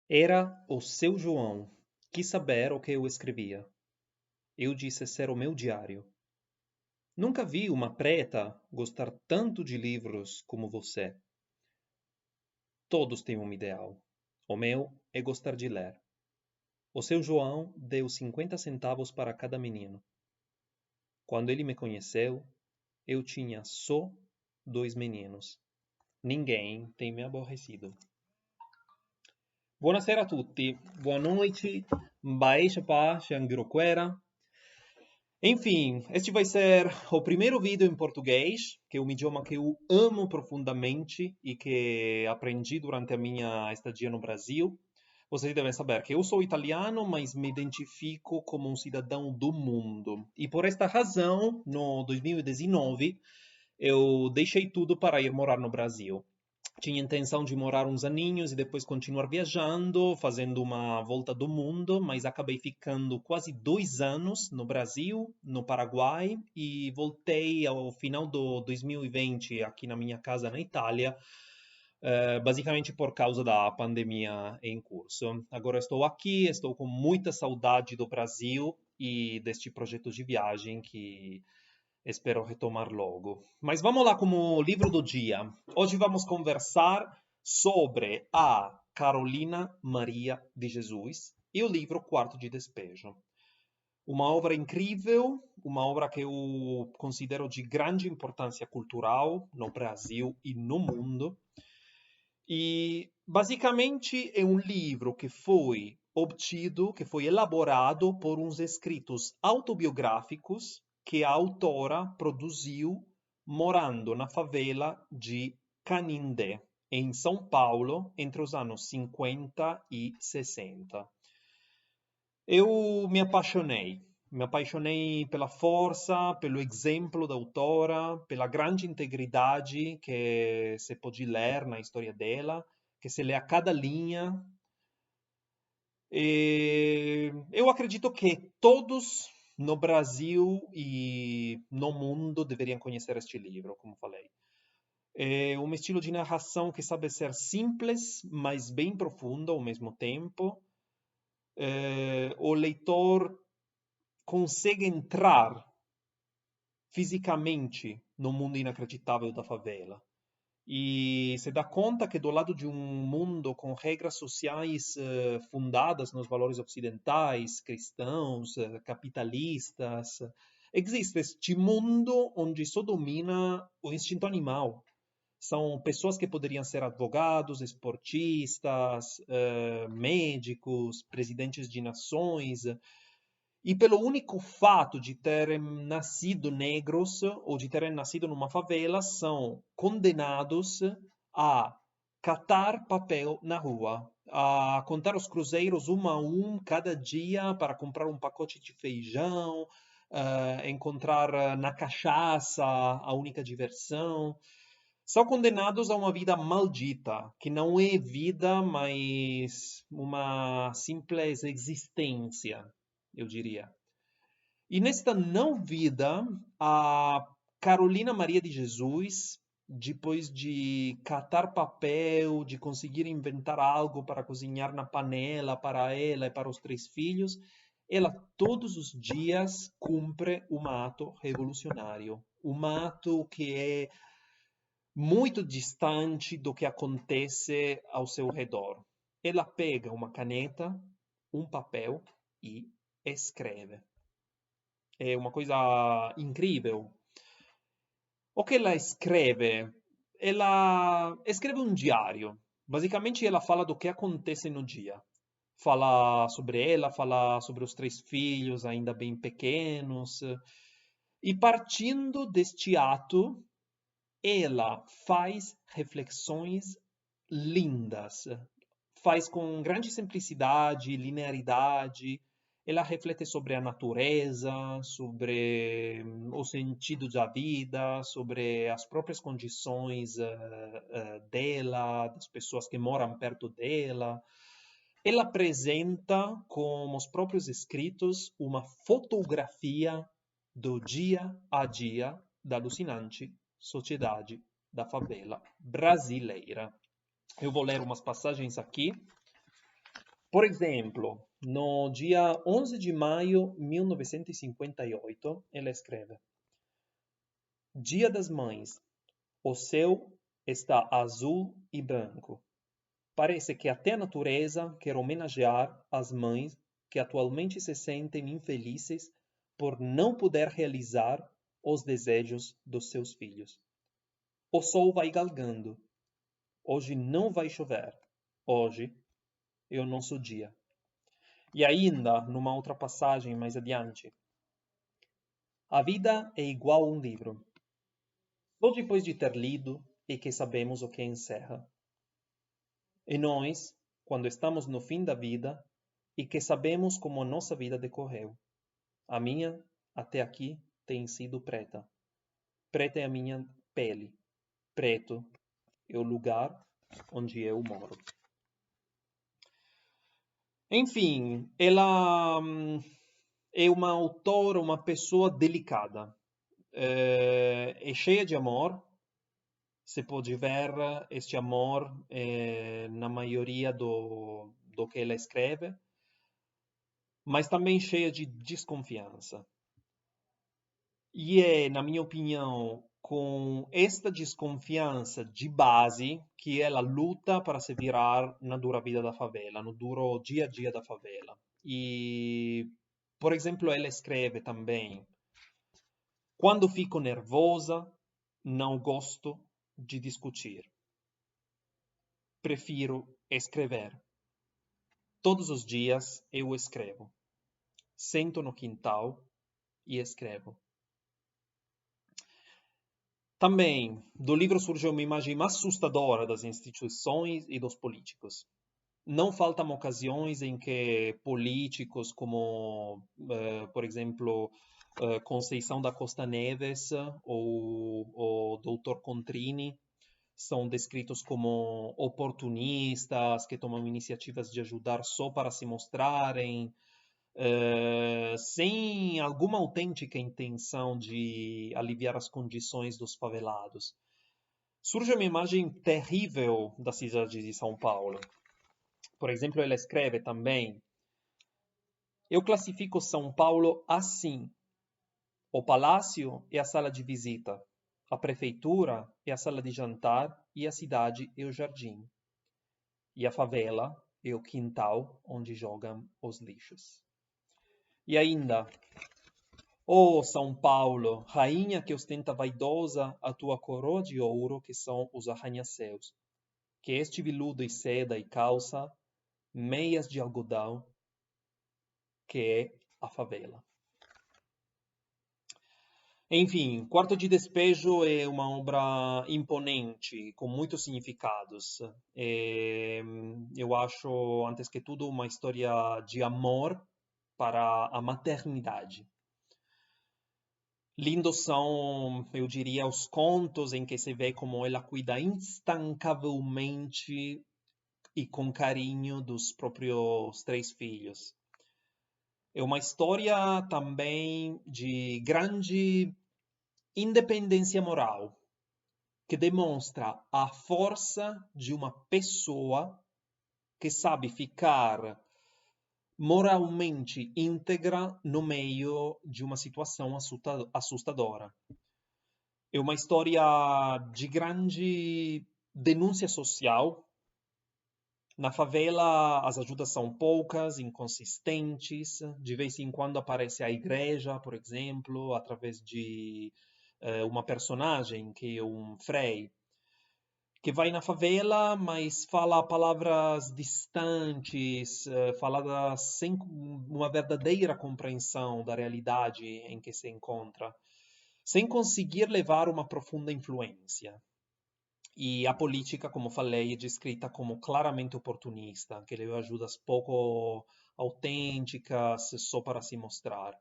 Era o seu João. Quis saber o que eu escrevia. Eu disse ser o meu diário. Nunca vi uma preta gostar tanto de livros como você. Todos têm um ideal. O meu é gostar de ler. O seu João deu 50 centavos para cada menino. Quando ele me conheceu, eu tinha só 2 meninos. Ninguém tem me aborrecido. Buonasera a tutti, boa noite, Baisha Pa, Xangiroquera. Enfim, este vai ser o primeiro vídeo em português, que é um idioma que eu amo profundamente e que aprendi durante a minha estadia no Brasil. Vocês devem saber que eu sou italiano, mas me identifico como um cidadão do mundo. E por esta razão, no 2019, eu deixei tudo para ir morar no Brasil. Tinha intenção de morar uns aninhos e depois continuar viajando, fazendo uma volta do mundo, mas acabei ficando quase 2 anos no Brasil, no Paraguai, e voltei ao final do 2020 aqui na minha casa na Itália, basicamente por causa da pandemia em curso. Agora estou aqui, estou com muita saudade do Brasil e deste projeto de viagem que espero retomar logo. Mas vamos lá com o livro do dia. Hoje vamos conversar sobre a Carolina Maria de Jesus e o livro Quarto de Despejo. Uma obra incrível, uma obra que eu considero de grande importância cultural no Brasil e no mundo. E basicamente é um livro que foi obtido, que foi elaborado por uns escritos autobiográficos que a autora produziu morando na favela de Canindé, em São Paulo, entre os anos 50 e 60. Eu me apaixonei pela força, pelo exemplo da autora, pela grande integridade que se pode ler na história dela, que se lê a cada linha. E eu acredito que todos no Brasil e no mundo deveriam conhecer este livro, como falei. É um estilo de narração que sabe ser simples, mas bem profundo ao mesmo tempo. O leitor consegue entrar fisicamente no mundo inacreditável da favela. E se dá conta que do lado de um mundo com regras sociais fundadas nos valores ocidentais, cristãos, capitalistas, existe este mundo onde só domina o instinto animal. São pessoas que poderiam ser advogados, esportistas, médicos, presidentes de nações, e pelo único fato de terem nascido negros ou de terem nascido numa favela, são condenados a catar papel na rua, a contar os cruzeiros um a um cada dia para comprar um pacote de feijão, encontrar na cachaça a única diversão. São condenados a uma vida maldita, que não é vida, mas uma simples existência, eu diria. E nesta não vida, a Carolina Maria de Jesus, depois de catar papel, de conseguir inventar algo para cozinhar na panela para ela e para os 3 filhos, ela todos os dias cumpre um ato revolucionário, um ato que é muito distante do que acontece ao seu redor. Ela pega uma caneta, um papel e escreve. É uma coisa incrível. O que ela escreve? Ela escreve um diário. Basicamente, ela fala do que acontece no dia. Fala sobre ela, fala sobre os 3 filhos, ainda bem pequenos. E partindo deste ato, ela faz reflexões lindas, faz com grande simplicidade, linearidade. Ela reflete sobre a natureza, sobre o sentido da vida, sobre as próprias condições dela, das pessoas que moram perto dela. Ela apresenta, com os próprios escritos, uma fotografia do dia a dia da alucinante sociedade da favela brasileira. Eu vou ler umas passagens aqui. Por exemplo, no dia 11 de maio de 1958, ela escreve: Dia das Mães, o céu está azul e branco. Parece que até a natureza quer homenagear as mães que atualmente se sentem infelizes por não poder realizar os desejos dos seus filhos. O sol vai galgando. Hoje não vai chover. Hoje é o nosso dia. E ainda, numa outra passagem mais adiante, a vida é igual a um livro. Só depois de ter lido é que sabemos o que encerra. E nós, quando estamos no fim da vida, e que sabemos como a nossa vida decorreu. A minha, até aqui, tem sido preta. Preta é a minha pele. Preto é o lugar onde eu moro. Enfim, ela é uma autora, uma pessoa delicada. É cheia de amor. Se pode ver este amor na maioria do que ela escreve, mas também cheia de desconfiança. E é, na minha opinião, com esta desconfiança de base que ela luta para se virar na dura vida da favela, no duro dia a dia da favela. E, por exemplo, ela escreve também: quando fico nervosa, não gosto de discutir. Prefiro escrever. Todos os dias eu escrevo. Sento no quintal e escrevo. Também, do livro surge uma imagem assustadora das instituições e dos políticos. Não faltam ocasiões em que políticos como, por exemplo, Conceição da Costa Neves ou o Dr. Contrini são descritos como oportunistas, que tomam iniciativas de ajudar só para se mostrarem, sem alguma autêntica intenção de aliviar as condições dos favelados. Surge uma imagem terrível da cidade de São Paulo. Por exemplo, ela escreve também: eu classifico São Paulo assim. O palácio é a sala de visita, a prefeitura é a sala de jantar e a cidade é o jardim. E a favela é o quintal onde jogam os lixos. E ainda: ó São Paulo, rainha que ostenta vaidosa a tua coroa de ouro, que são os arranha-céus, que este veludo e seda e calça, meias de algodão, que é a favela. Enfim, Quarto de Despejo é uma obra imponente, com muitos significados. Eu acho, antes que tudo, uma história de amor para a maternidade. Lindos são, eu diria, os contos em que se vê como ela cuida instancavelmente e com carinho dos próprios 3 filhos. É uma história também de grande independência moral, que demonstra a força de uma pessoa que sabe ficar moralmente íntegra no meio de uma situação assustadora. É uma história de grande denúncia social. Na favela, as ajudas são poucas, inconsistentes. De vez em quando aparece a igreja, por exemplo, através de uma personagem que é um frei, que vai na favela, mas fala palavras distantes, faladas sem uma verdadeira compreensão da realidade em que se encontra, sem conseguir levar uma profunda influência. E a política, como falei, é descrita como claramente oportunista, que leva ajudas pouco autênticas só para se mostrar.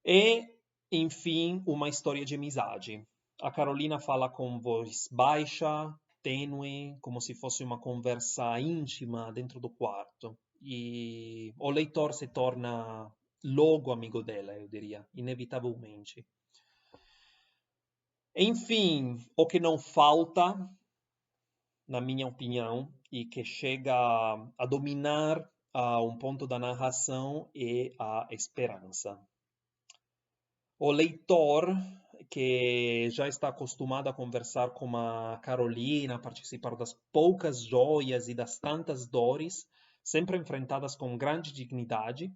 E, enfim, uma história de amizade. A Carolina fala com voz baixa, tênue, como se fosse uma conversa íntima dentro do quarto. E o leitor se torna logo amigo dela, eu diria, inevitavelmente. Enfim, o que não falta na minha opinião, e que chega a dominar um ponto da narração é a esperança. O leitor, que já está acostumado a conversar com a Carolina, a participar das poucas joias e das tantas dores, sempre enfrentadas com grande dignidade,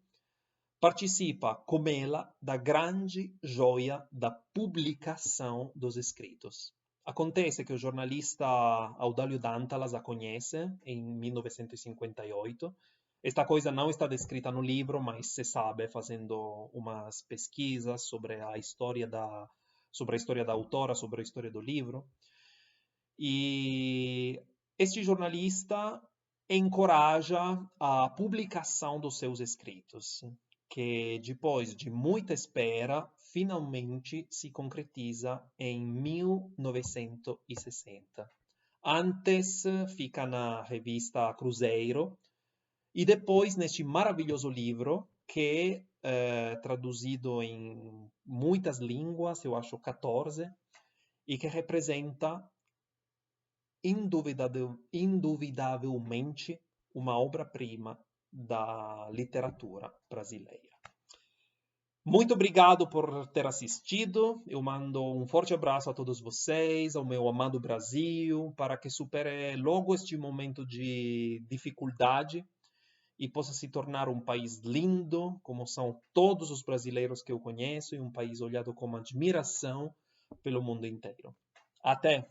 participa, como ela, da grande joia da publicação dos escritos. Acontece que o jornalista Audálio Dantalas a conhece em 1958. Esta coisa não está descrita no livro, mas se sabe fazendo umas pesquisas sobre a história da autora, sobre a história do livro. E este jornalista encoraja a publicação dos seus escritos, que depois de muita espera, finalmente se concretiza em 1960. Antes fica na revista Cruzeiro, e depois neste maravilhoso livro, que é traduzido em muitas línguas, eu acho 14, e que representa indubitavelmente uma obra-prima da literatura brasileira. Muito obrigado por ter assistido. Eu mando um forte abraço a todos vocês, ao meu amado Brasil, para que supere logo este momento de dificuldade e possa se tornar um país lindo, como são todos os brasileiros que eu conheço, e um país olhado com admiração pelo mundo inteiro. Até!